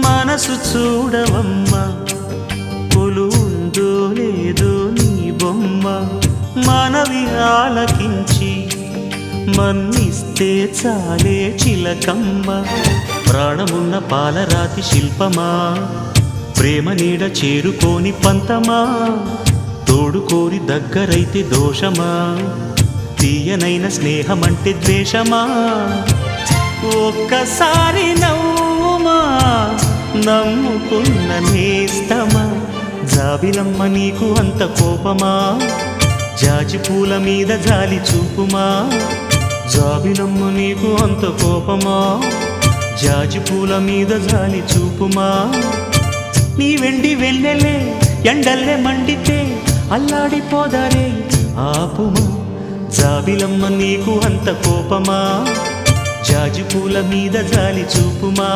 మనసు చూడవమ్మా కొలువుందో లేదో నీ బొమ్మ మనవి ఆలకించి మన్నిస్తే చాలే చిలకమ్మ ప్రాణమున్న పాలరాతి శిల్పమా ప్రేమ నీడ చేరుకోని పంతమా తోడుకోరి దగ్గరైతే దోషమా తీయనైన స్నేహమంటే ద్వేషమా ఒక్కసారి నవ్వుమా నమ్ముకున్న నేస్తమా జాబిలమ్మ నీకు అంత కోపమా జాజి పూల మీద జాలి చూపుమా జాబిలమ్మ నీకు అంత కోపమా జాజి పూల మీద జాలి చూపుమా నీ వెండి వెళ్ళలే ఎండల్లే మండితే అల్లాడిపోదారే ఆపుమా జాబిలమ్మ నీకు అంత కోపమా జాజి పూల మీద జాలి చూపుమా